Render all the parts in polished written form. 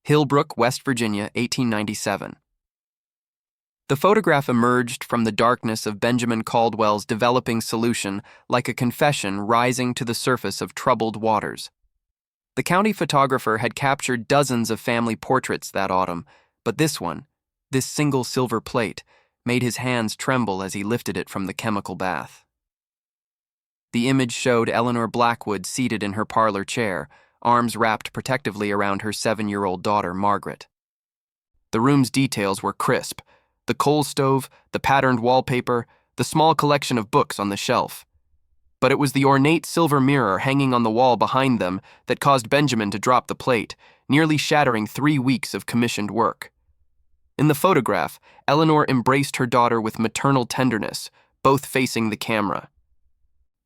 Hillbrook, West Virginia, 1897. The photograph emerged from the darkness of Benjamin Caldwell's developing solution like a confession rising to the surface of troubled waters. The county photographer had captured dozens of family portraits that autumn, but this one, this single silver plate, made his hands tremble as he lifted it from the chemical bath. The image showed Eleanor Blackwood seated in her parlor chair, arms wrapped protectively around her 7-year-old daughter, Margaret. The room's details were crisp: the coal stove, the patterned wallpaper, the small collection of books on the shelf. But it was the ornate silver mirror hanging on the wall behind them that caused Benjamin to drop the plate, nearly shattering 3 weeks of commissioned work. In the photograph, Eleanor embraced her daughter with maternal tenderness, both facing the camera.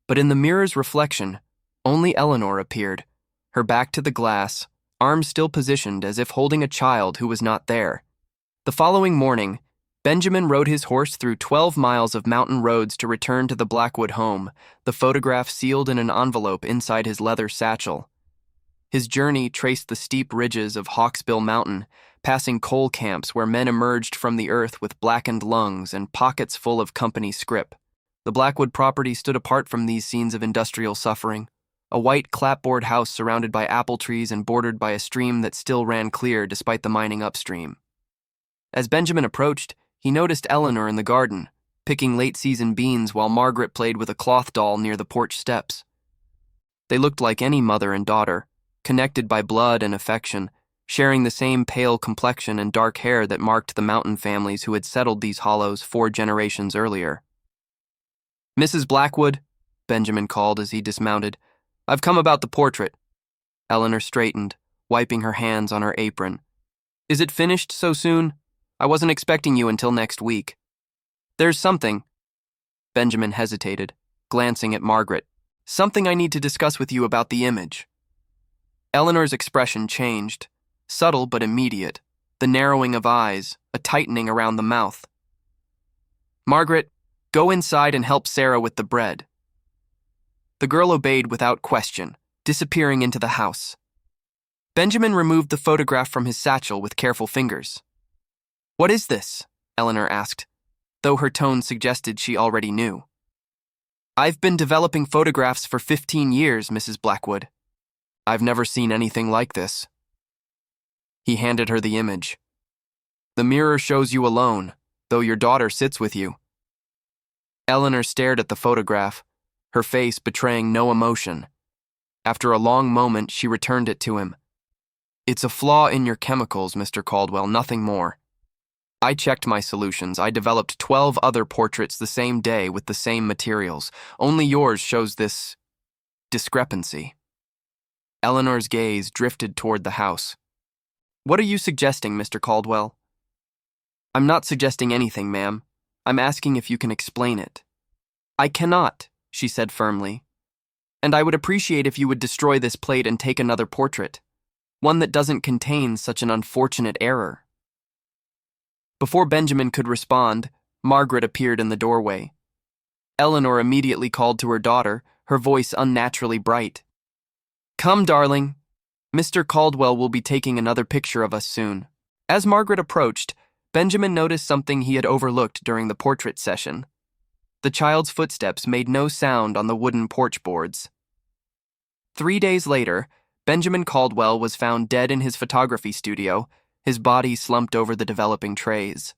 But in the mirror's reflection, only Eleanor appeared, her back to the glass, arms still positioned as if holding a child who was not there. The following morning, Benjamin rode his horse through 12 miles of mountain roads to return to the Blackwood home, the photograph sealed in an envelope inside his leather satchel. His journey traced the steep ridges of Hawksbill Mountain, passing coal camps where men emerged from the earth with blackened lungs and pockets full of company scrip. The Blackwood property stood apart from these scenes of industrial suffering, a white clapboard house surrounded by apple trees and bordered by a stream that still ran clear despite the mining upstream. As Benjamin approached, he noticed Eleanor in the garden, picking late-season beans while Margaret played with a cloth doll near the porch steps. They looked like any mother and daughter, connected by blood and affection, sharing the same pale complexion and dark hair that marked the mountain families who had settled these hollows 4 generations earlier. "Mrs. Blackwood," Benjamin called as he dismounted, "I've come about the portrait." Eleanor straightened, wiping her hands on her apron. "Is it finished so soon? I wasn't expecting you until next week." "There's something." Benjamin hesitated, glancing at Margaret. "Something I need to discuss with you about the image." Eleanor's expression changed, subtle but immediate, the narrowing of eyes, a tightening around the mouth. "Margaret, go inside and help Sarah with the bread." The girl obeyed without question, disappearing into the house. Benjamin removed the photograph from his satchel with careful fingers. "What is this?" Eleanor asked, though her tone suggested she already knew. "I've been developing photographs for 15 years, Mrs. Blackwood. I've never seen anything like this." He handed her the image. "The mirror shows you alone, though your daughter sits with you." Eleanor stared at the photograph, her face betraying no emotion. After a long moment, she returned it to him. "It's a flaw in your chemicals, Mr. Caldwell, nothing more. I checked my solutions. I developed 12 other portraits the same day with the same materials. Only yours shows this discrepancy." Eleanor's gaze drifted toward the house. "What are you suggesting, Mr. Caldwell?" "I'm not suggesting anything, ma'am. I'm asking if you can explain it." "I cannot," she said firmly. "And I would appreciate if you would destroy this plate and take another portrait, one that doesn't contain such an unfortunate error." Before Benjamin could respond, Margaret appeared in the doorway. Eleanor immediately called to her daughter, her voice unnaturally bright. "Come, darling. Mr. Caldwell will be taking another picture of us soon." As Margaret approached, Benjamin noticed something he had overlooked during the portrait session. The child's footsteps made no sound on the wooden porch boards. 3 days later, Benjamin Caldwell was found dead in his photography studio, his body slumped over the developing trays.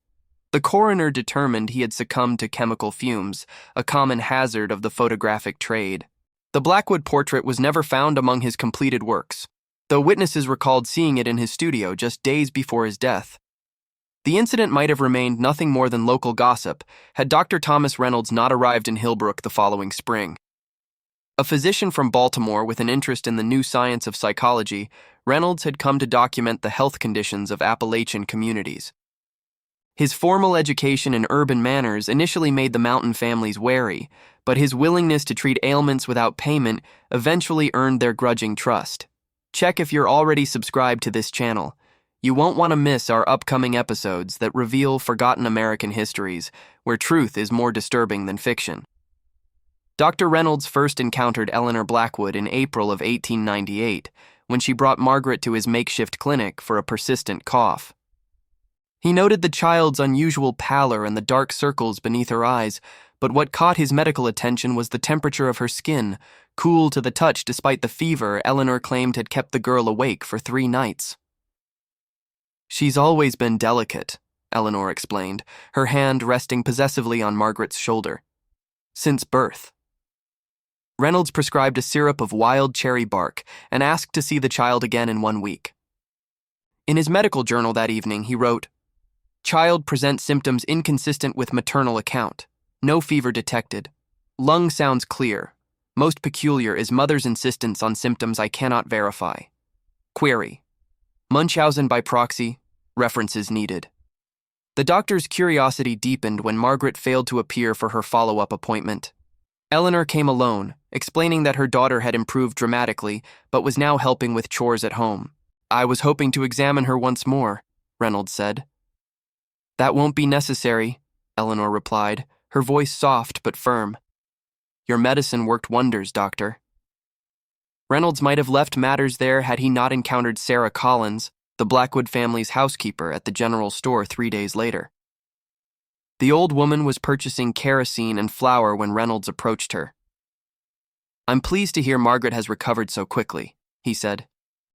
The coroner determined he had succumbed to chemical fumes, a common hazard of the photographic trade. The Blackwood portrait was never found among his completed works, though witnesses recalled seeing it in his studio just days before his death. The incident might have remained nothing more than local gossip had Dr. Thomas Reynolds not arrived in Hillbrook the following spring. A physician from Baltimore with an interest in the new science of psychology, Reynolds had come to document the health conditions of Appalachian communities. His formal education and urban manners initially made the mountain families wary, but his willingness to treat ailments without payment eventually earned their grudging trust. Check if you're already subscribed to this channel. You won't want to miss our upcoming episodes that reveal forgotten American histories, where truth is more disturbing than fiction. Dr. Reynolds first encountered Eleanor Blackwood in April of 1898, when she brought Margaret to his makeshift clinic for a persistent cough. He noted the child's unusual pallor and the dark circles beneath her eyes, but what caught his medical attention was the temperature of her skin, cool to the touch despite the fever Eleanor claimed had kept the girl awake for 3 nights. "She's always been delicate," Eleanor explained, her hand resting possessively on Margaret's shoulder. "Since birth." Reynolds prescribed a syrup of wild cherry bark and asked to see the child again in 1 week. In his medical journal that evening, he wrote, "Child presents symptoms inconsistent with maternal account. No fever detected. Lung sounds clear. Most peculiar is mother's insistence on symptoms I cannot verify. Query. Munchausen by proxy. References needed." The doctor's curiosity deepened when Margaret failed to appear for her follow-up appointment. Eleanor came alone, explaining that her daughter had improved dramatically, but was now helping with chores at home. "I was hoping to examine her once more," Reynolds said. "That won't be necessary," Eleanor replied, her voice soft but firm. "Your medicine worked wonders, doctor." Reynolds might have left matters there had he not encountered Sarah Collins, the Blackwood family's housekeeper, at the general store 3 days later. The old woman was purchasing kerosene and flour when Reynolds approached her. "I'm pleased to hear Margaret has recovered so quickly," he said.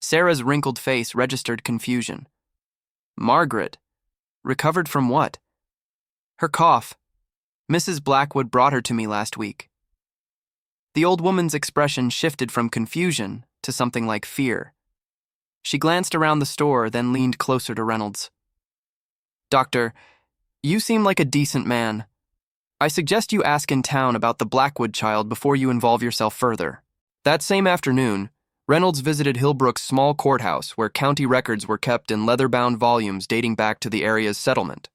Sarah's wrinkled face registered confusion. "Margaret? Recovered from what?" "Her cough. Mrs. Blackwood brought her to me last week." The old woman's expression shifted from confusion to something like fear. She glanced around the store, then leaned closer to Reynolds. "Doctor, you seem like a decent man. I suggest you ask in town about the Blackwood child before you involve yourself further." That same afternoon, Reynolds visited Hillbrook's small courthouse where county records were kept in leather-bound volumes dating back to the area's settlement.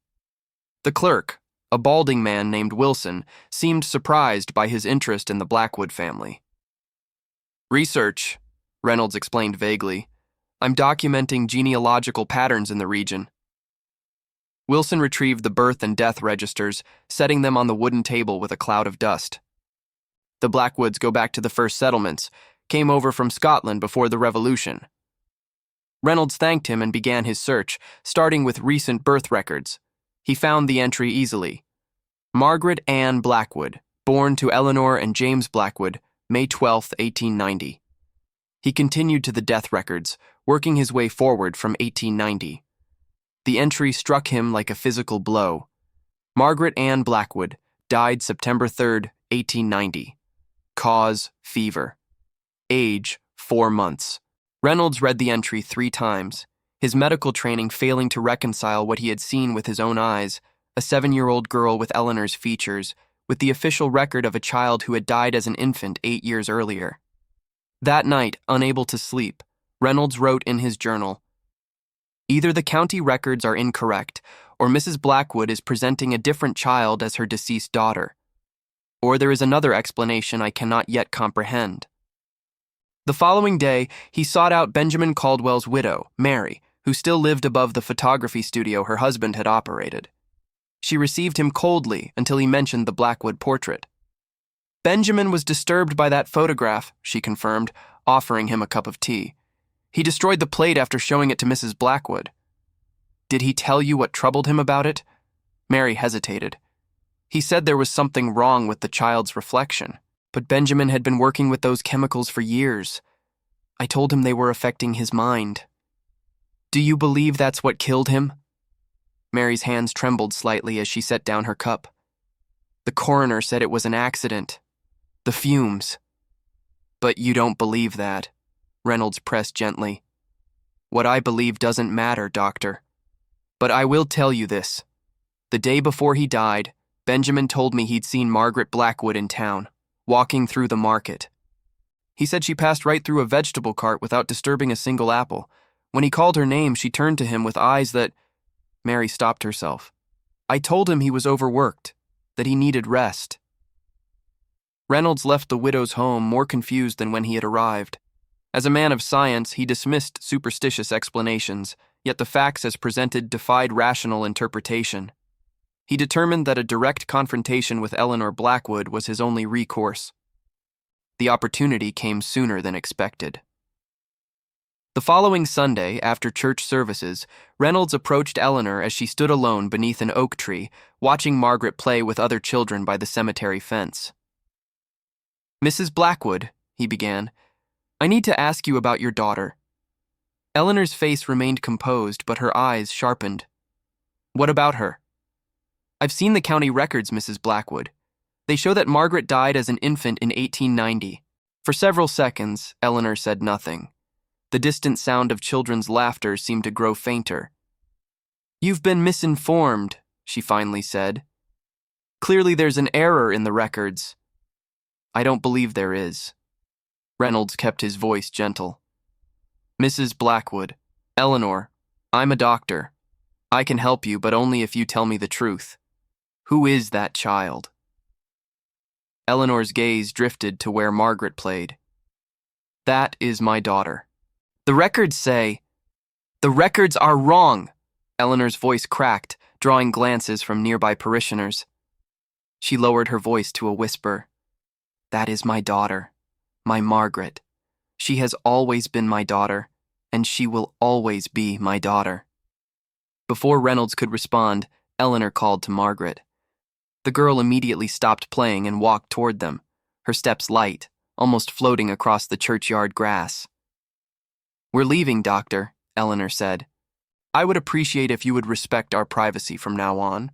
The clerk, a balding man named Wilson, seemed surprised by his interest in the Blackwood family. "Research," Reynolds explained vaguely. "I'm documenting genealogical patterns in the region." Wilson retrieved the birth and death registers, setting them on the wooden table with a cloud of dust. "The Blackwoods go back to the first settlements, came over from Scotland before the Revolution." Reynolds thanked him and began his search, starting with recent birth records. He found the entry easily. Margaret Ann Blackwood, born to Eleanor and James Blackwood, May 12, 1890. He continued to the death records, working his way forward from 1890. The entry struck him like a physical blow. Margaret Ann Blackwood died September 3, 1890. Cause, fever. Age, 4 months. Reynolds read the entry 3 times, his medical training failing to reconcile what he had seen with his own eyes, a 7-year-old girl with Eleanor's features, with the official record of a child who had died as an infant 8 years earlier. That night, unable to sleep, Reynolds wrote in his journal, "Either the county records are incorrect, or Mrs. Blackwood is presenting a different child as her deceased daughter. Or there is another explanation I cannot yet comprehend." The following day, he sought out Benjamin Caldwell's widow, Mary, who still lived above the photography studio her husband had operated. She received him coldly until he mentioned the Blackwood portrait. "Benjamin was disturbed by that photograph," she confirmed, offering him a cup of tea. "He destroyed the plate after showing it to Mrs. Blackwood." "Did he tell you what troubled him about it?" Mary hesitated. "He said there was something wrong with the child's reflection. But Benjamin had been working with those chemicals for years. I told him they were affecting his mind." "Do you believe that's what killed him?" Mary's hands trembled slightly as she set down her cup. "The coroner said it was an accident. The fumes." "But you don't believe that," Reynolds pressed gently. "What I believe doesn't matter, doctor. But I will tell you this. The day before he died, Benjamin told me he'd seen Margaret Blackwood in town, walking through the market. He said she passed right through a vegetable cart without disturbing a single apple. When he called her name, she turned to him with eyes that—" Mary stopped herself. "I told him he was overworked, that he needed rest." Reynolds left the widow's home more confused than when he had arrived. As a man of science, he dismissed superstitious explanations, yet the facts as presented defied rational interpretation. He determined that a direct confrontation with Eleanor Blackwood was his only recourse. The opportunity came sooner than expected. The following Sunday, after church services, Reynolds approached Eleanor as she stood alone beneath an oak tree, watching Margaret play with other children by the cemetery fence. "Mrs. Blackwood," he began, "I need to ask you about your daughter." Eleanor's face remained composed, but her eyes sharpened. "What about her?" "I've seen the county records, Mrs. Blackwood. They show that Margaret died as an infant in 1890. For several seconds, Eleanor said nothing. The distant sound of children's laughter seemed to grow fainter. "You've been misinformed," she finally said. "Clearly there's an error in the records." "I don't believe there is." Reynolds kept his voice gentle. "Mrs. Blackwood, Eleanor, I'm a doctor. I can help you, but only if you tell me the truth. Who is that child?" Eleanor's gaze drifted to where Margaret played. "That is my daughter. The records say—" "The records are wrong!" Eleanor's voice cracked, drawing glances from nearby parishioners. She lowered her voice to a whisper. "That is my daughter, my Margaret. She has always been my daughter, and she will always be my daughter." Before Reynolds could respond, Eleanor called to Margaret. The girl immediately stopped playing and walked toward them, her steps light, almost floating across the churchyard grass. "We're leaving, Doctor," Eleanor said. "I would appreciate if you would respect our privacy from now on."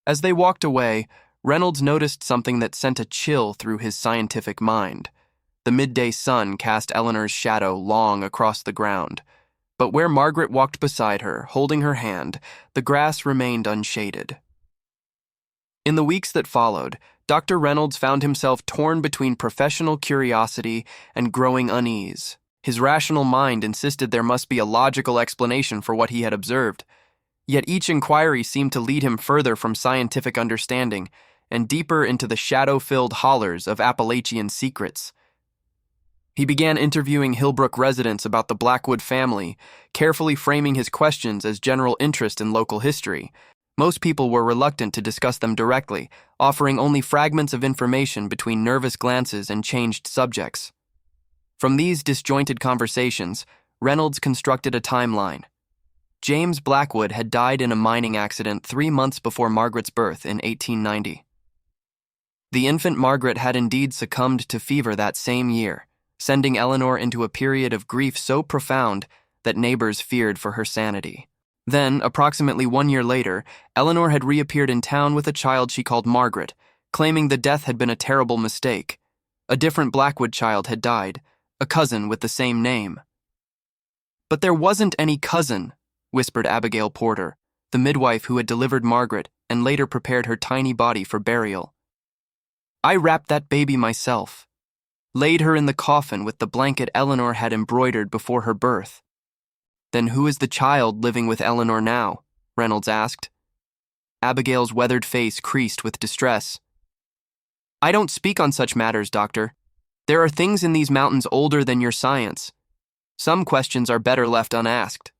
As they walked away, Reynolds noticed something that sent a chill through his scientific mind. The midday sun cast Eleanor's shadow long across the ground, but where Margaret walked beside her, holding her hand, the grass remained unshaded. In the weeks that followed, Dr. Reynolds found himself torn between professional curiosity and growing unease. His rational mind insisted there must be a logical explanation for what he had observed, yet each inquiry seemed to lead him further from scientific understanding and deeper into the shadow-filled hollers of Appalachian secrets. He began interviewing Hillbrook residents about the Blackwood family, carefully framing his questions as general interest in local history. Most people were reluctant to discuss them directly, offering only fragments of information between nervous glances and changed subjects. From these disjointed conversations, Reynolds constructed a timeline. James Blackwood had died in a mining accident 3 months before Margaret's birth in 1890. The infant Margaret had indeed succumbed to fever that same year, sending Eleanor into a period of grief so profound that neighbors feared for her sanity. Then, approximately 1 year later, Eleanor had reappeared in town with a child she called Margaret, claiming the death had been a terrible mistake. A different Blackwood child had died, a cousin with the same name. "But there wasn't any cousin," whispered Abigail Porter, the midwife who had delivered Margaret and later prepared her tiny body for burial. "I wrapped that baby myself, laid her in the coffin with the blanket Eleanor had embroidered before her birth." "Then who is the child living with Eleanor now?" Reynolds asked. Abigail's weathered face creased with distress. "I don't speak on such matters, Doctor. There are things in these mountains older than your science. Some questions are better left unasked."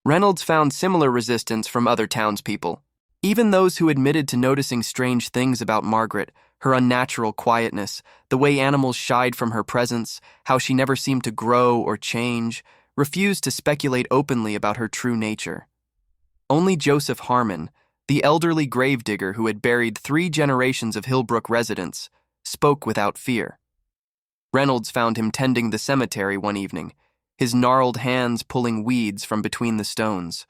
Reynolds found similar resistance from other townspeople. Even those who admitted to noticing strange things about Margaret, her unnatural quietness, the way animals shied from her presence, how she never seemed to grow or change, refused to speculate openly about her true nature. Only Joseph Harmon, the elderly gravedigger who had buried 3 generations of Hillbrook residents, spoke without fear. Reynolds found him tending the cemetery one evening, his gnarled hands pulling weeds from between the stones.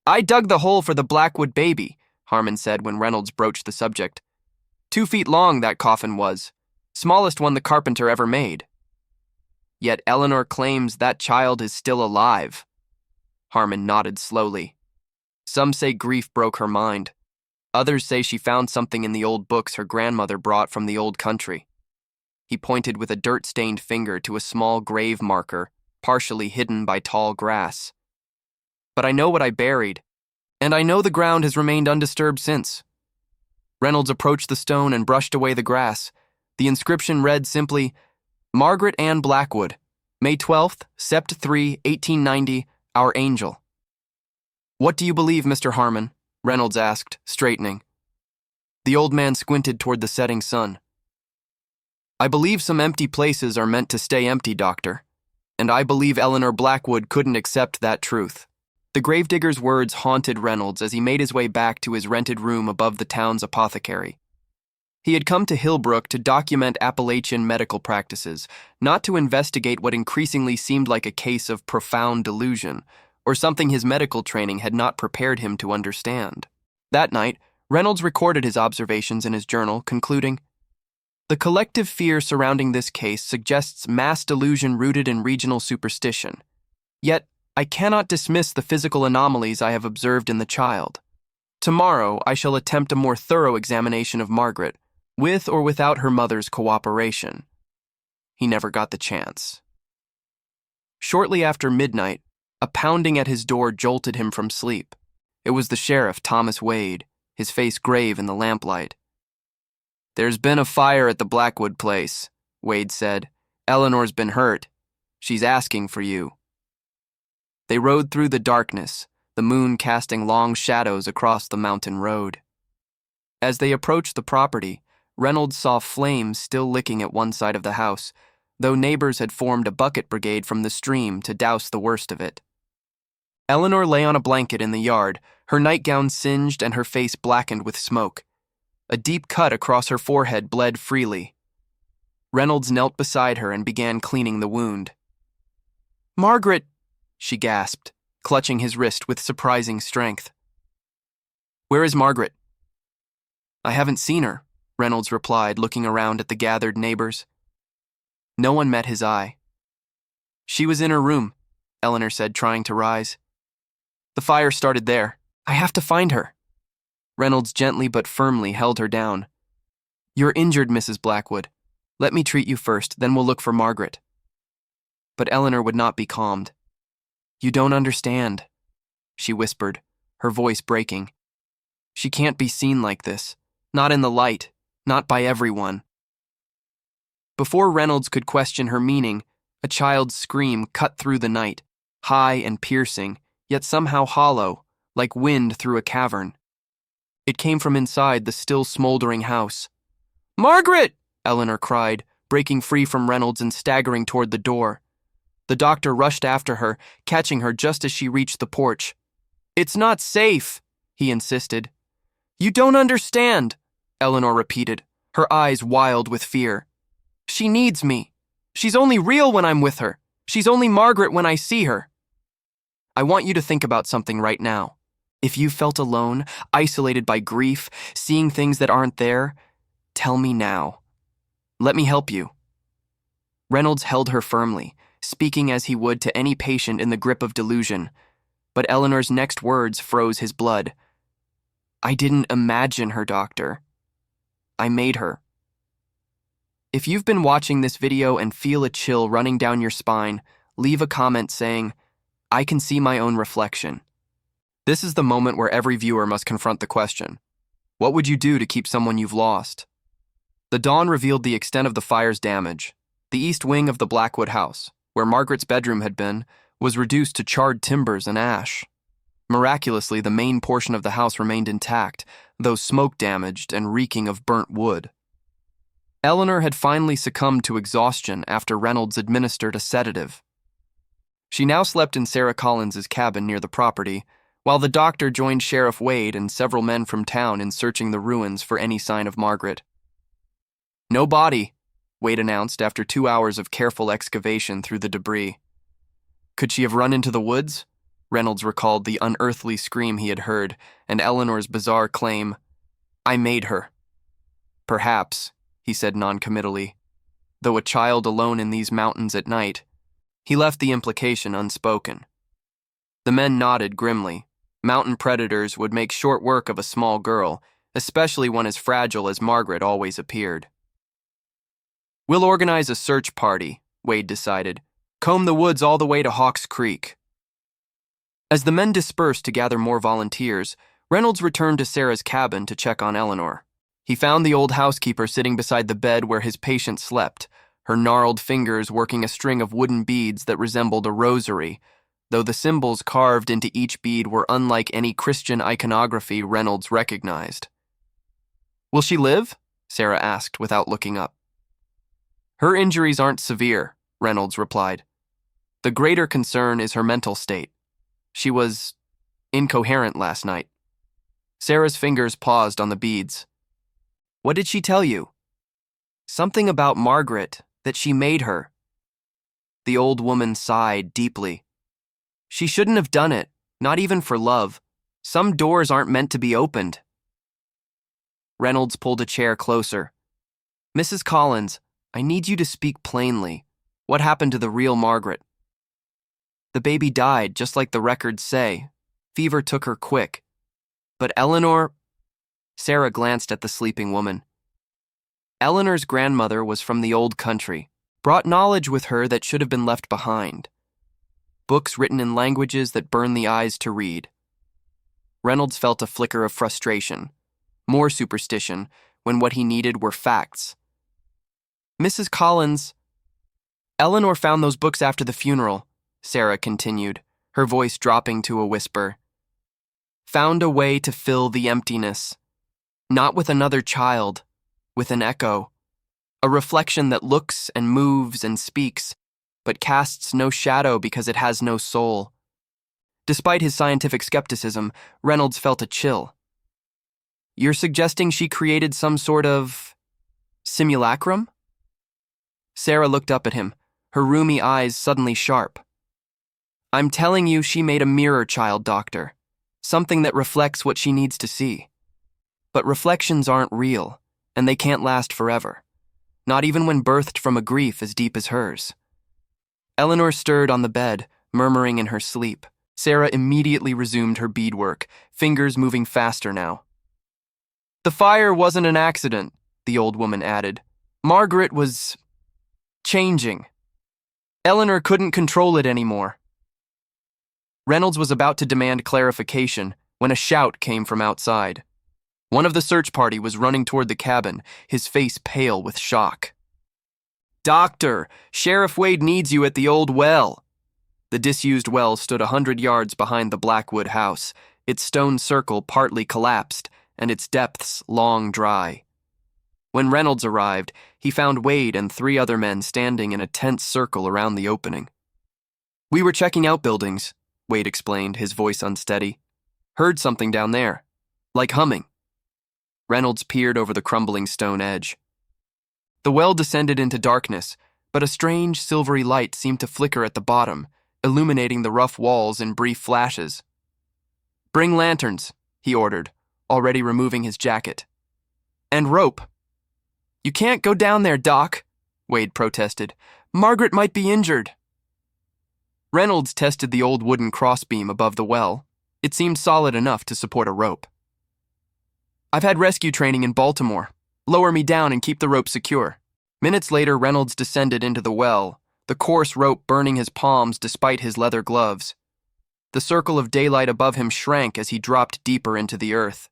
"I dug the hole for the Blackwood baby," Harmon said when Reynolds broached the subject. 2 feet long that coffin was, smallest one the carpenter ever made. "Yet Eleanor claims that child is still alive." Harmon nodded slowly. "Some say grief broke her mind. Others say she found something in the old books her grandmother brought from the old country." He pointed with a dirt-stained finger to a small grave marker, partially hidden by tall grass. "But I know what I buried, and I know the ground has remained undisturbed since." Reynolds approached the stone and brushed away the grass. The inscription read simply, "Margaret Ann Blackwood, May 12th, Sept. 3, 1890, Our Angel." "What do you believe, Mr. Harmon?" Reynolds asked, straightening. The old man squinted toward the setting sun. "I believe some empty places are meant to stay empty, Doctor, and I believe Eleanor Blackwood couldn't accept that truth. The gravedigger's words haunted Reynolds as he made his way back to his rented room above the town's apothecary. He had come to Hillbrook to document Appalachian medical practices, not to investigate what increasingly seemed like a case of profound delusion, or something his medical training had not prepared him to understand. That night, Reynolds recorded his observations in his journal, concluding, "The collective fear surrounding this case suggests mass delusion rooted in regional superstition. Yet, I cannot dismiss the physical anomalies I have observed in the child. Tomorrow, I shall attempt a more thorough examination of Margaret, with or without her mother's cooperation." He never got the chance. Shortly after midnight, a pounding at his door jolted him from sleep. It was the sheriff, Thomas Wade, his face grave in the lamplight. "There's been a fire at the Blackwood place," Wade said. "Eleanor's been hurt. She's asking for you." They rode through the darkness, the moon casting long shadows across the mountain road. As they approached the property, Reynolds saw flames still licking at one side of the house, though neighbors had formed a bucket brigade from the stream to douse the worst of it. Eleanor lay on a blanket in the yard, her nightgown singed and her face blackened with smoke. A deep cut across her forehead bled freely. Reynolds knelt beside her and began cleaning the wound. "Margaret," she gasped, clutching his wrist with surprising strength. "Where is Margaret?" "I haven't seen her," Reynolds replied, looking around at the gathered neighbors. No one met his eye. "She was in her room," Eleanor said, trying to rise. "The fire started there. I have to find her." Reynolds gently but firmly held her down. "You're injured, Mrs. Blackwood. Let me treat you first, then we'll look for Margaret." But Eleanor would not be calmed. "You don't understand," she whispered, her voice breaking. "She can't be seen like this. Not in the light. Not by everyone." Before Reynolds could question her meaning, a child's scream cut through the night, high and piercing, yet somehow hollow, like wind through a cavern. It came from inside the still smoldering house. "Margaret!" Eleanor cried, breaking free from Reynolds and staggering toward the door. The doctor rushed after her, catching her just as she reached the porch. "It's not safe," he insisted. "You don't understand," Eleanor repeated, her eyes wild with fear. "She needs me. She's only real when I'm with her. She's only Margaret when I see her." "I want you to think about something right now. If you felt alone, isolated by grief, seeing things that aren't there, tell me now. Let me help you." Reynolds held her firmly, speaking as he would to any patient in the grip of delusion, but Eleanor's next words froze his blood. "I didn't imagine her, doctor. I made her." If you've been watching this video and feel a chill running down your spine, leave a comment saying, "I can see my own reflection." This is the moment where every viewer must confront the question, what would you do to keep someone you've lost? The dawn revealed the extent of the fire's damage. The east wing of the Blackwood house, where Margaret's bedroom had been, was reduced to charred timbers and ash. Miraculously, the main portion of the house remained intact, though smoke-damaged and reeking of burnt wood. Eleanor had finally succumbed to exhaustion after Reynolds administered a sedative. She now slept in Sarah Collins's cabin near the property, while the doctor joined Sheriff Wade and several men from town in searching the ruins for any sign of Margaret. "No body," Wade announced after 2 hours of careful excavation through the debris. "Could she have run into the woods?" Reynolds recalled the unearthly scream he had heard and Eleanor's bizarre claim, "I made her." "Perhaps," he said noncommittally, though a child alone in these mountains at night. He left the implication unspoken. The men nodded grimly. Mountain predators would make short work of a small girl, especially one as fragile as Margaret always appeared. "We'll organize a search party," Wade decided. "Comb the woods all the way to Hawks Creek." As the men dispersed to gather more volunteers, Reynolds returned to Sarah's cabin to check on Eleanor. He found the old housekeeper sitting beside the bed where his patient slept, her gnarled fingers working a string of wooden beads that resembled a rosary, though the symbols carved into each bead were unlike any Christian iconography Reynolds recognized. "Will she live?" Sarah asked without looking up. "Her injuries aren't severe," Reynolds replied. The greater concern is her mental state. She was incoherent last night. Sarah's fingers paused on the beads. What did she tell you? Something about Margaret, that she made her. The old woman sighed deeply. She shouldn't have done it, not even for love. Some doors aren't meant to be opened. Reynolds pulled a chair closer. Mrs. Collins, I need you to speak plainly. What happened to the real Margaret? The baby died, just like the records say. Fever took her quick. But Eleanor... Sarah glanced at the sleeping woman. Eleanor's grandmother was from the old country, brought knowledge with her that should have been left behind. Books written in languages that burn the eyes to read. Reynolds felt a flicker of frustration, more superstition, when what he needed were facts. Mrs. Collins, Eleanor found those books after the funeral, Sarah continued, her voice dropping to a whisper. Found a way to fill the emptiness, not with another child, with an echo, a reflection that looks and moves and speaks, but casts no shadow because it has no soul. Despite his scientific skepticism, Reynolds felt a chill. You're suggesting she created some sort of simulacrum? Sarah looked up at him, her rheumy eyes suddenly sharp. I'm telling you she made a mirror child, Doctor. Something that reflects what she needs to see. But reflections aren't real, and they can't last forever. Not even when birthed from a grief as deep as hers. Eleanor stirred on the bed, murmuring in her sleep. Sarah immediately resumed her beadwork, fingers moving faster now. The fire wasn't an accident, the old woman added. Margaret was... changing. Eleanor couldn't control it anymore. Reynolds was about to demand clarification when a shout came from outside. One of the search party was running toward the cabin, his face pale with shock. Doctor, Sheriff Wade needs you at the old well. The disused well stood 100 yards behind the Blackwood house, its stone circle partly collapsed, and its depths long dry. When Reynolds arrived, he found Wade and 3 other men standing in a tense circle around the opening. We were checking out buildings, Wade explained, his voice unsteady. Heard something down there, like humming. Reynolds peered over the crumbling stone edge. The well descended into darkness, but a strange silvery light seemed to flicker at the bottom, illuminating the rough walls in brief flashes. Bring lanterns, he ordered, already removing his jacket. And rope. You can't go down there, Doc, Wade protested. Margaret might be injured. Reynolds tested the old wooden crossbeam above the well. It seemed solid enough to support a rope. I've had rescue training in Baltimore. Lower me down and keep the rope secure. Minutes later, Reynolds descended into the well, the coarse rope burning his palms despite his leather gloves. The circle of daylight above him shrank as he dropped deeper into the earth.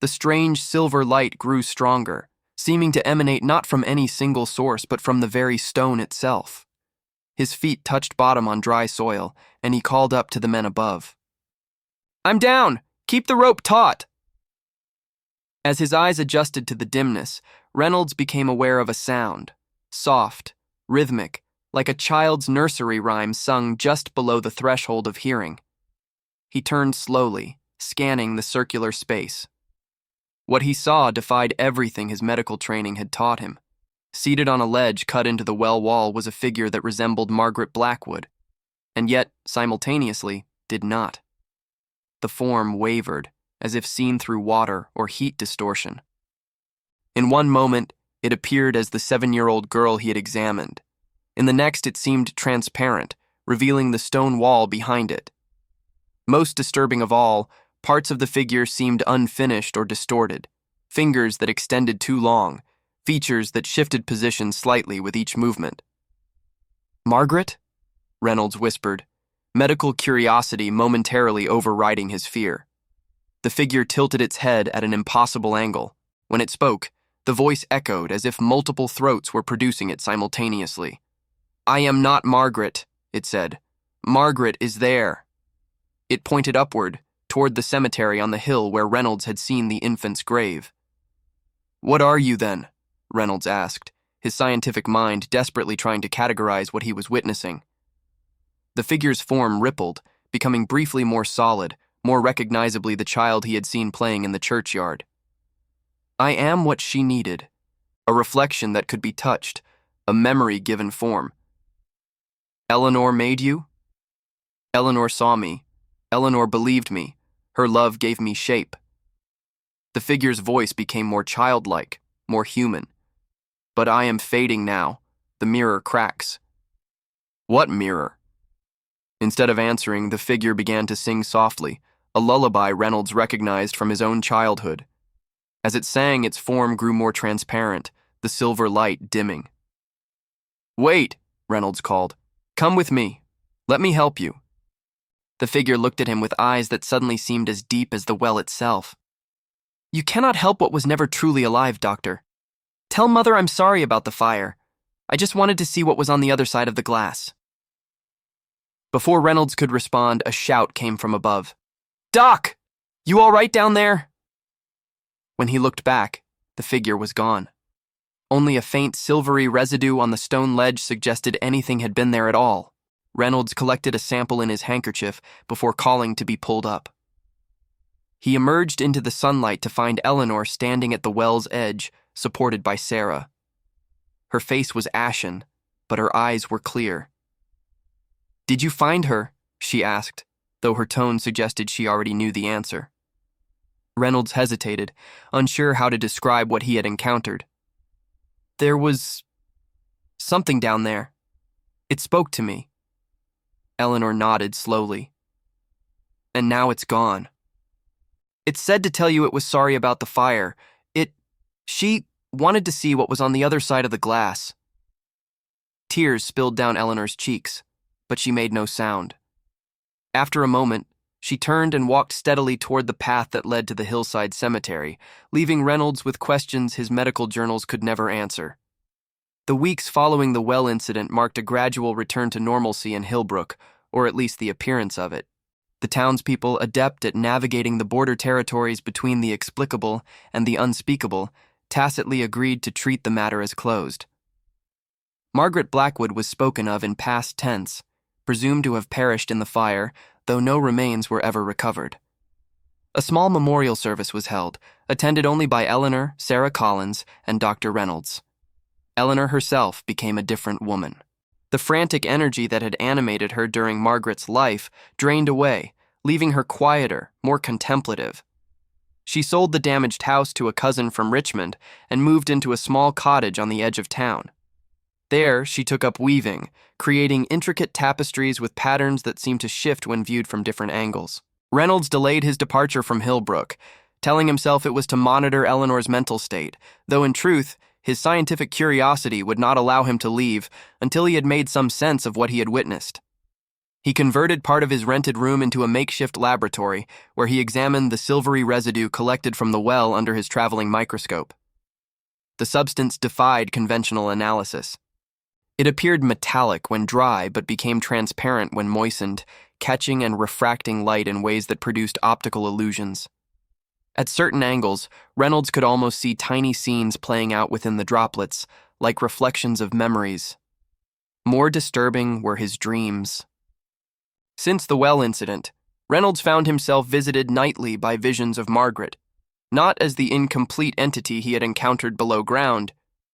The strange silver light grew stronger, seeming to emanate not from any single source but from the very stone itself. His feet touched bottom on dry soil, and he called up to the men above. I'm down! Keep the rope taut! As his eyes adjusted to the dimness, Reynolds became aware of a sound, soft, rhythmic, like a child's nursery rhyme sung just below the threshold of hearing. He turned slowly, scanning the circular space. What he saw defied everything his medical training had taught him. Seated on a ledge cut into the well wall was a figure that resembled Margaret Blackwood, and yet, simultaneously, did not. The form wavered, as if seen through water or heat distortion. In one moment, it appeared as the 7-year-old girl he had examined. In the next, it seemed transparent, revealing the stone wall behind it. Most disturbing of all, parts of the figure seemed unfinished or distorted, fingers that extended too long, features that shifted position slightly with each movement. Margaret? Reynolds whispered, medical curiosity momentarily overriding his fear. The figure tilted its head at an impossible angle. When it spoke, the voice echoed as if multiple throats were producing it simultaneously. I am not Margaret, it said. Margaret is there. It pointed upward, toward the cemetery on the hill where Reynolds had seen the infant's grave. What are you then? Reynolds asked, his scientific mind desperately trying to categorize what he was witnessing. The figure's form rippled, becoming briefly more solid, more recognizably the child he had seen playing in the churchyard. I am what she needed, a reflection that could be touched, a memory given form. Eleanor made you? Eleanor saw me. Eleanor believed me. Her love gave me shape. The figure's voice became more childlike, more human. But I am fading now. The mirror cracks. What mirror? Instead of answering, the figure began to sing softly, a lullaby Reynolds recognized from his own childhood. As it sang, its form grew more transparent, the silver light dimming. Wait, Reynolds called. Come with me. Let me help you. The figure looked at him with eyes that suddenly seemed as deep as the well itself. You cannot help what was never truly alive, Doctor. Tell Mother I'm sorry about the fire. I just wanted to see what was on the other side of the glass. Before Reynolds could respond, a shout came from above. Doc! You all right down there? When he looked back, the figure was gone. Only a faint silvery residue on the stone ledge suggested anything had been there at all. Reynolds collected a sample in his handkerchief before calling to be pulled up. He emerged into the sunlight to find Eleanor standing at the well's edge, supported by Sarah. Her face was ashen, but her eyes were clear. Did you find her? She asked, though her tone suggested she already knew the answer. Reynolds hesitated, unsure how to describe what he had encountered. There was something down there. It spoke to me. Eleanor nodded slowly. And now it's gone. It said to tell you it was sorry about the fire. She wanted to see what was on the other side of the glass. Tears spilled down Eleanor's cheeks, but she made no sound. After a moment, she turned and walked steadily toward the path that led to the hillside cemetery, leaving Reynolds with questions his medical journals could never answer. The weeks following the well incident marked a gradual return to normalcy in Hillbrook, or at least the appearance of it. The townspeople, adept at navigating the border territories between the explicable and the unspeakable, tacitly agreed to treat the matter as closed. Margaret Blackwood was spoken of in past tense, presumed to have perished in the fire, though no remains were ever recovered. A small memorial service was held, attended only by Eleanor, Sarah Collins, and Dr. Reynolds. Eleanor herself became a different woman. The frantic energy that had animated her during Margaret's life drained away, leaving her quieter, more contemplative. She sold the damaged house to a cousin from Richmond and moved into a small cottage on the edge of town. There, she took up weaving, creating intricate tapestries with patterns that seemed to shift when viewed from different angles. Reynolds delayed his departure from Hillbrook, telling himself it was to monitor Eleanor's mental state, though in truth, his scientific curiosity would not allow him to leave until he had made some sense of what he had witnessed. He converted part of his rented room into a makeshift laboratory where he examined the silvery residue collected from the well under his traveling microscope. The substance defied conventional analysis. It appeared metallic when dry but became transparent when moistened, catching and refracting light in ways that produced optical illusions. At certain angles, Reynolds could almost see tiny scenes playing out within the droplets, like reflections of memories. More disturbing were his dreams. Since the well incident, Reynolds found himself visited nightly by visions of Margaret, not as the incomplete entity he had encountered below ground,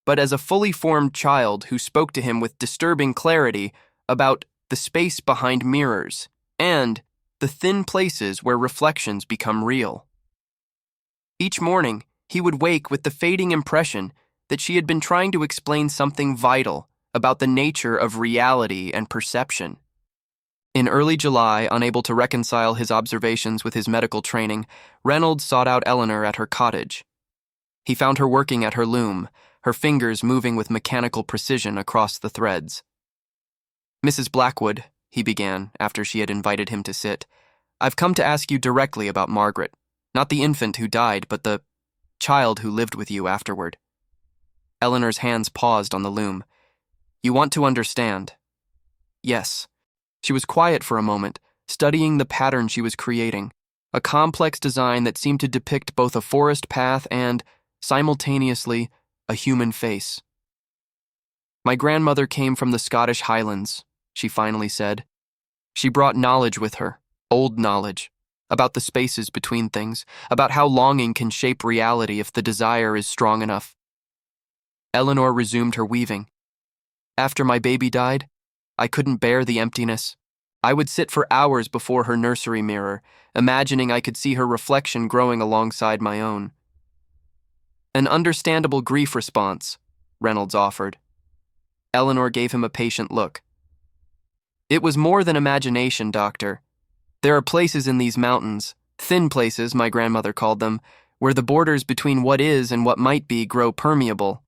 but as a fully formed child who spoke to him with disturbing clarity about the space behind mirrors and the thin places where reflections become real. Each morning, he would wake with the fading impression that she had been trying to explain something vital about the nature of reality and perception. In early July, unable to reconcile his observations with his medical training, Reynolds sought out Eleanor at her cottage. He found her working at her loom, her fingers moving with mechanical precision across the threads. Mrs. Blackwood, he began, after she had invited him to sit, I've come to ask you directly about Margaret. Not the infant who died, but the child who lived with you afterward. Eleanor's hands paused on the loom. You want to understand? Yes. She was quiet for a moment, studying the pattern she was creating, a complex design that seemed to depict both a forest path and, simultaneously, a human face. My grandmother came from the Scottish Highlands, she finally said. She brought knowledge with her, old knowledge, about the spaces between things, about how longing can shape reality if the desire is strong enough. Eleanor resumed her weaving. After my baby died, I couldn't bear the emptiness. I would sit for hours before her nursery mirror, imagining I could see her reflection growing alongside my own. An understandable grief response, Reynolds offered. Eleanor gave him a patient look. It was more than imagination, Doctor. There are places in these mountains, thin places, my grandmother called them, where the borders between what is and what might be grow permeable.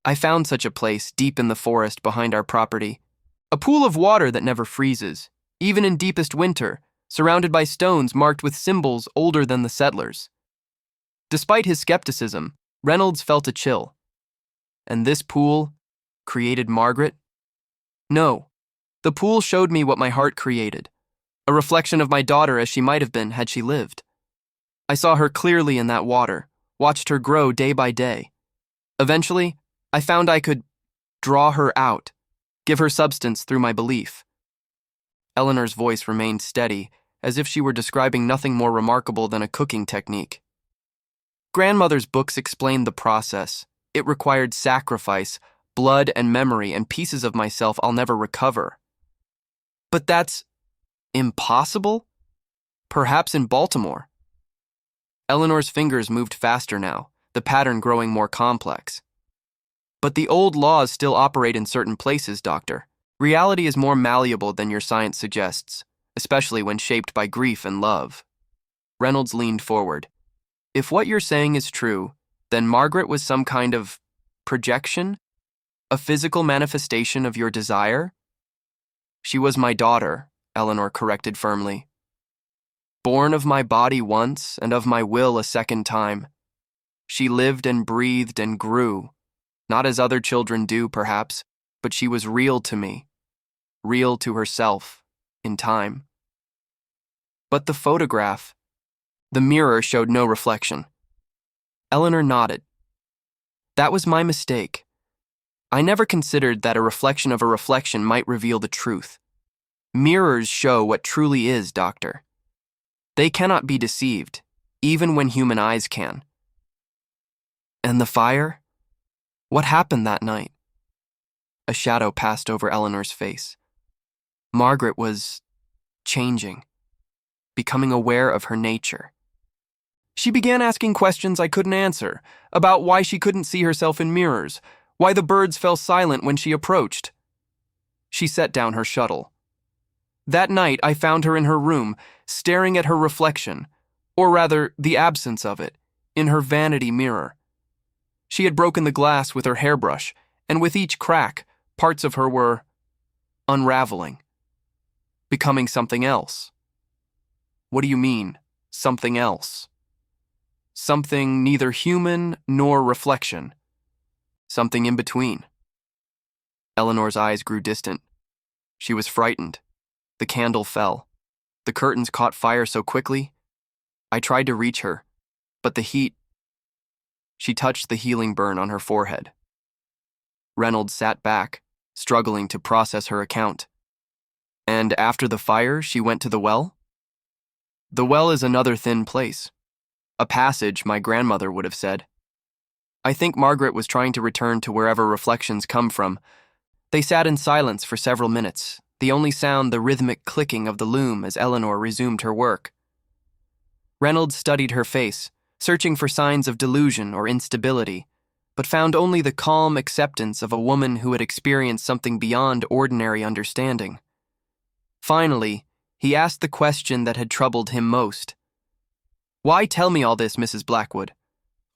I found such a place deep in the forest behind our property. A pool of water that never freezes, even in deepest winter, surrounded by stones marked with symbols older than the settlers. Despite his skepticism, Reynolds felt a chill. And this pool created Margaret? No. The pool showed me what my heart created, a reflection of my daughter as she might have been had she lived. I saw her clearly in that water, watched her grow day by day. Eventually, I found I could draw her out, give her substance through my belief. Eleanor's voice remained steady, as if she were describing nothing more remarkable than a cooking technique. Grandmother's books explained the process. It required sacrifice, blood and memory, and pieces of myself I'll never recover. But that's impossible? Perhaps in Baltimore. Eleanor's fingers moved faster now, the pattern growing more complex. But the old laws still operate in certain places, Doctor. Reality is more malleable than your science suggests, especially when shaped by grief and love. Reynolds leaned forward. If what you're saying is true, then Margaret was some kind of projection? A physical manifestation of your desire? She was my daughter, Eleanor corrected firmly. Born of my body once and of my will a second time. She lived and breathed and grew, not as other children do, perhaps, but she was real to me, real to herself, in time. But the photograph, the mirror showed no reflection. Eleanor nodded. That was my mistake. I never considered that a reflection of a reflection might reveal the truth. Mirrors show what truly is, Doctor. They cannot be deceived, even when human eyes can. And the fire? What happened that night? A shadow passed over Eleanor's face. Margaret was changing, becoming aware of her nature. She began asking questions I couldn't answer, about why she couldn't see herself in mirrors, why the birds fell silent when she approached. She set down her shuttle. That night, I found her in her room, staring at her reflection, or rather, the absence of it, in her vanity mirror. She had broken the glass with her hairbrush, and with each crack, parts of her were unraveling, becoming something else. What do you mean, something else? Something neither human nor reflection. Something in between. Eleanor's eyes grew distant. She was frightened. The candle fell. The curtains caught fire so quickly. I tried to reach her, but the heat... She touched the healing burn on her forehead. Reynolds sat back, struggling to process her account. And after the fire, she went to the well? The well is another thin place. A passage, my grandmother would have said. I think Margaret was trying to return to wherever reflections come from. They sat in silence for several minutes, the only sound the rhythmic clicking of the loom as Eleanor resumed her work. Reynolds studied her face, searching for signs of delusion or instability, but found only the calm acceptance of a woman who had experienced something beyond ordinary understanding. Finally, he asked the question that had troubled him most. Why tell me all this, Mrs. Blackwood?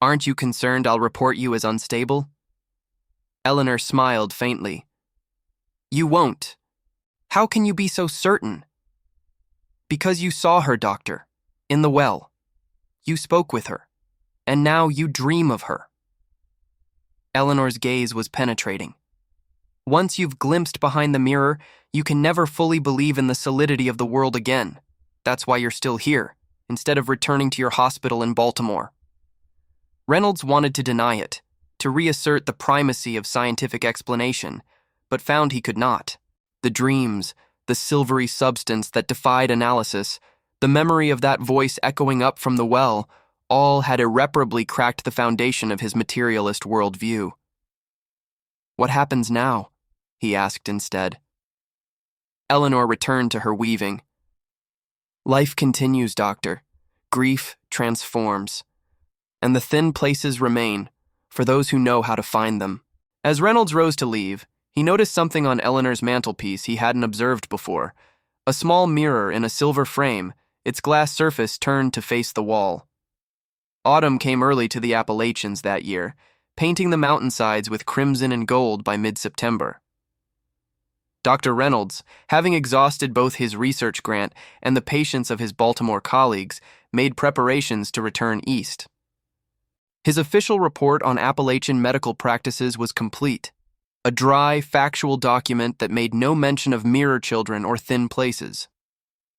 Aren't you concerned I'll report you as unstable? Eleanor smiled faintly. You won't. How can you be so certain? Because you saw her, Doctor, in the well. You spoke with her, and now you dream of her. Eleanor's gaze was penetrating. Once you've glimpsed behind the mirror, you can never fully believe in the solidity of the world again. That's why you're still here, instead of returning to your hospital in Baltimore. Reynolds wanted to deny it, to reassert the primacy of scientific explanation, but found he could not. The dreams, the silvery substance that defied analysis, the memory of that voice echoing up from the well, all had irreparably cracked the foundation of his materialist worldview. "What happens now?" he asked instead. Eleanor returned to her weaving. "Life continues, Doctor. Grief transforms. And the thin places remain, for those who know how to find them." As Reynolds rose to leave, he noticed something on Eleanor's mantelpiece he hadn't observed before. A small mirror in a silver frame, its glass surface turned to face the wall. Autumn came early to the Appalachians that year, painting the mountainsides with crimson and gold by mid-September. Dr. Reynolds, having exhausted both his research grant and the patience of his Baltimore colleagues, made preparations to return east. His official report on Appalachian medical practices was complete, a dry, factual document that made no mention of mirror children or thin places.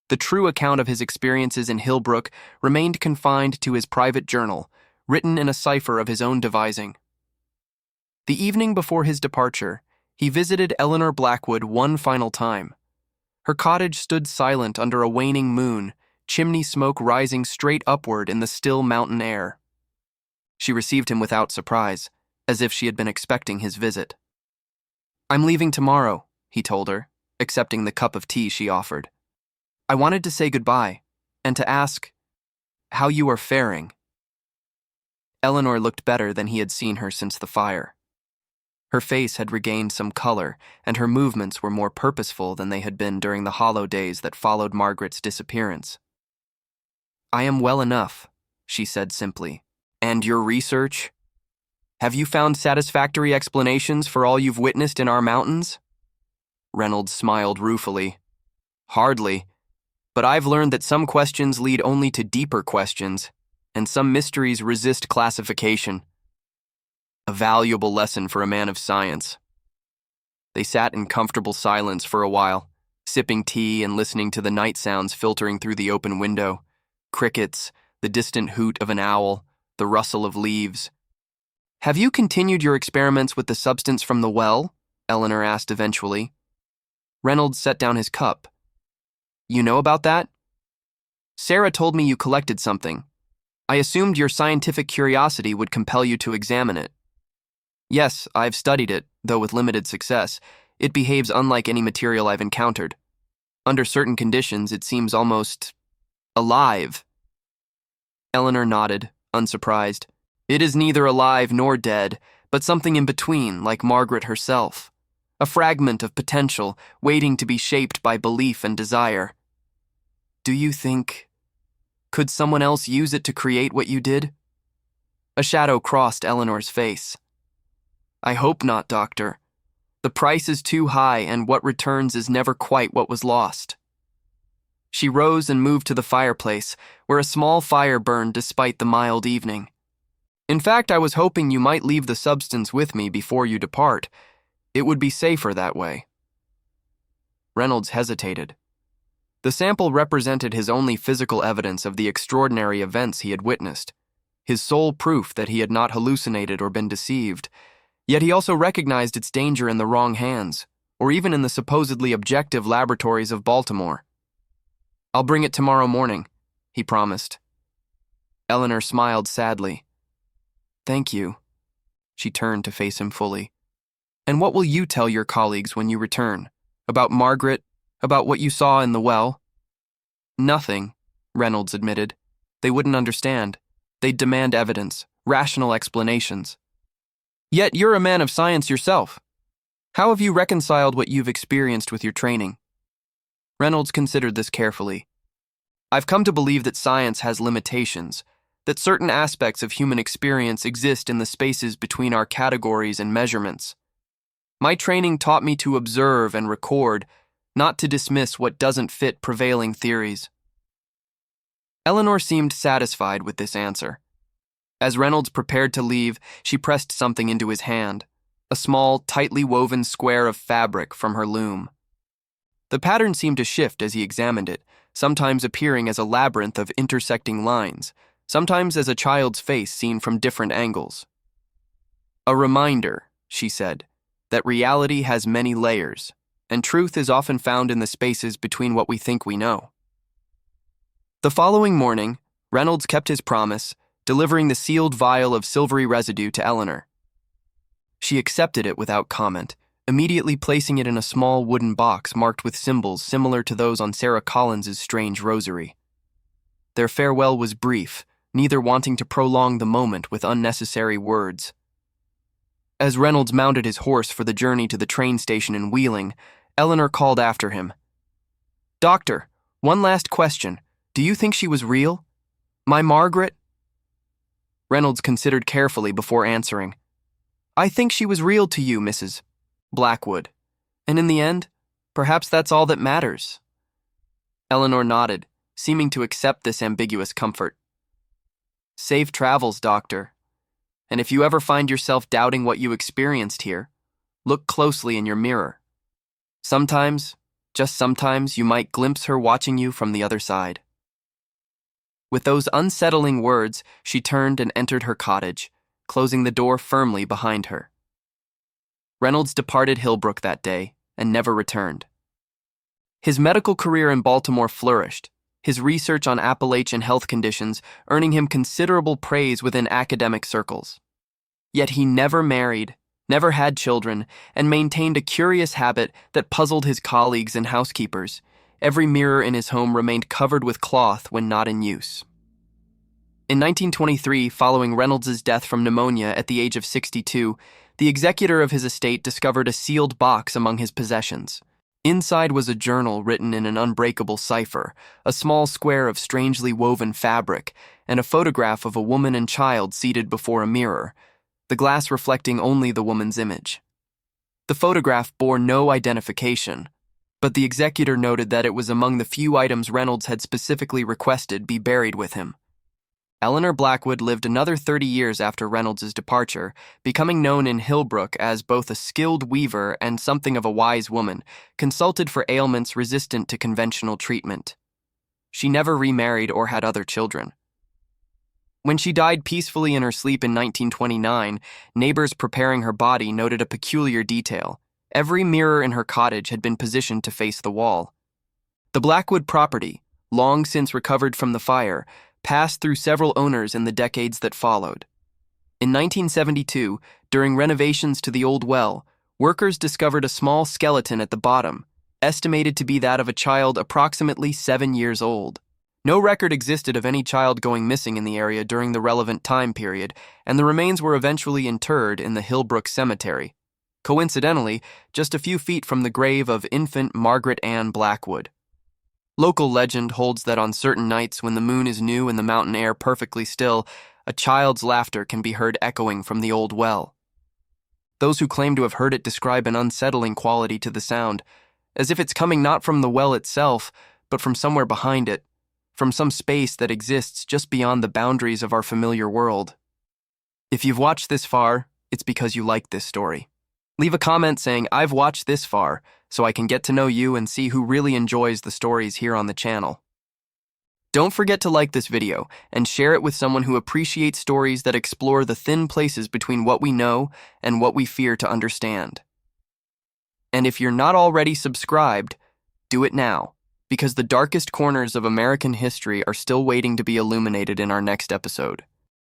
The true account of his experiences in Hillbrook remained confined to his private journal, written in a cipher of his own devising. The evening before his departure, he visited Eleanor Blackwood one final time. Her cottage stood silent under a waning moon, chimney smoke rising straight upward in the still mountain air. She received him without surprise, as if she had been expecting his visit. "I'm leaving tomorrow," he told her, accepting the cup of tea she offered. "I wanted to say goodbye, and to ask how you are faring." Eleanor looked better than he had seen her since the fire. Her face had regained some color, and her movements were more purposeful than they had been during the hollow days that followed Margaret's disappearance. "I am well enough," she said simply. "And your research? Have you found satisfactory explanations for all you've witnessed in our mountains?" Reynolds smiled ruefully. "Hardly, but I've learned that some questions lead only to deeper questions, and some mysteries resist classification. A valuable lesson for a man of science." They sat in comfortable silence for a while, sipping tea and listening to the night sounds filtering through the open window. Crickets, the distant hoot of an owl, the rustle of leaves. "Have you continued your experiments with the substance from the well?" Eleanor asked eventually. Reynolds set down his cup. "You know about that? Sarah told me you collected something. I assumed your scientific curiosity would compel you to examine it." "Yes, I've studied it, though with limited success. It behaves unlike any material I've encountered. Under certain conditions, it seems almost alive." Eleanor nodded, unsurprised. "It is neither alive nor dead, but something in between, like Margaret herself. A fragment of potential, waiting to be shaped by belief and desire. Do you think... could someone else use it to create what you did?" A shadow crossed Eleanor's face. "I hope not, Doctor. The price is too high, and what returns is never quite what was lost." She rose and moved to the fireplace, where a small fire burned despite the mild evening. "In fact, I was hoping you might leave the substance with me before you depart. It would be safer that way." Reynolds hesitated. The sample represented his only physical evidence of the extraordinary events he had witnessed, his sole proof that he had not hallucinated or been deceived. Yet he also recognized its danger in the wrong hands, or even in the supposedly objective laboratories of Baltimore. "I'll bring it tomorrow morning," he promised. Eleanor smiled sadly. "Thank you." She turned to face him fully. "And what will you tell your colleagues when you return? About Margaret? About what you saw in the well?" "Nothing," Reynolds admitted. "They wouldn't understand. They'd demand evidence, rational explanations. Yet you're a man of science yourself. How have you reconciled what you've experienced with your training?" Reynolds considered this carefully. "I've come to believe that science has limitations, that certain aspects of human experience exist in the spaces between our categories and measurements. My training taught me to observe and record, not to dismiss what doesn't fit prevailing theories." Eleanor seemed satisfied with this answer. As Reynolds prepared to leave, she pressed something into his hand, a small, tightly woven square of fabric from her loom. The pattern seemed to shift as he examined it, sometimes appearing as a labyrinth of intersecting lines, sometimes as a child's face seen from different angles. "A reminder," she said, "that reality has many layers, and truth is often found in the spaces between what we think we know. The following morning, Reynolds kept his promise, delivering the sealed vial of silvery residue to Eleanor. She accepted it without comment, immediately placing it in a small wooden box marked with symbols similar to those on Sarah Collins's strange rosary. Their farewell was brief, neither wanting to prolong the moment with unnecessary words. As Reynolds mounted his horse for the journey to the train station in Wheeling, Eleanor called after him. "Doctor, one last question. Do you think she was real? My Margaret?" Reynolds considered carefully before answering. "I think she was real to you, Mrs. Blackwood. And in the end, perhaps that's all that matters." Eleanor nodded, seeming to accept this ambiguous comfort. "Safe travels, Doctor. And if you ever find yourself doubting what you experienced here, look closely in your mirror. Sometimes, just sometimes, you might glimpse her watching you from the other side." With those unsettling words, she turned and entered her cottage, closing the door firmly behind her. Reynolds departed Hillbrook that day and never returned. His medical career in Baltimore flourished, his research on Appalachian health conditions earning him considerable praise within academic circles. Yet he never married, never had children, and maintained a curious habit that puzzled his colleagues and housekeepers. Every mirror in his home remained covered with cloth when not in use. In 1923, following Reynolds's death from pneumonia at the age of 62, the executor of his estate discovered a sealed box among his possessions. Inside was a journal written in an unbreakable cipher, a small square of strangely woven fabric, and a photograph of a woman and child seated before a mirror, the glass reflecting only the woman's image. The photograph bore no identification, but the executor noted that it was among the few items Reynolds had specifically requested be buried with him. Eleanor Blackwood lived another 30 years after Reynolds's departure, becoming known in Hillbrook as both a skilled weaver and something of a wise woman, consulted for ailments resistant to conventional treatment. She never remarried or had other children. When she died peacefully in her sleep in 1929, neighbors preparing her body noted a peculiar detail. Every mirror in her cottage had been positioned to face the wall. The Blackwood property, long since recovered from the fire, passed through several owners in the decades that followed. In 1972, during renovations to the old well, workers discovered a small skeleton at the bottom, estimated to be that of a child approximately 7 years old. No record existed of any child going missing in the area during the relevant time period, and the remains were eventually interred in the Hillbrook Cemetery, coincidentally, just a few feet from the grave of infant Margaret Ann Blackwood. Local legend holds that on certain nights when the moon is new and the mountain air perfectly still, a child's laughter can be heard echoing from the old well. Those who claim to have heard it describe an unsettling quality to the sound, as if it's coming not from the well itself, but from somewhere behind it, from some space that exists just beyond the boundaries of our familiar world. If you've watched this far, it's because you like this story. Leave a comment saying, "I've watched this far," so I can get to know you and see who really enjoys the stories here on the channel. Don't forget to like this video and share it with someone who appreciates stories that explore the thin places between what we know and what we fear to understand. And if you're not already subscribed, do it now, because the darkest corners of American history are still waiting to be illuminated in our next episode.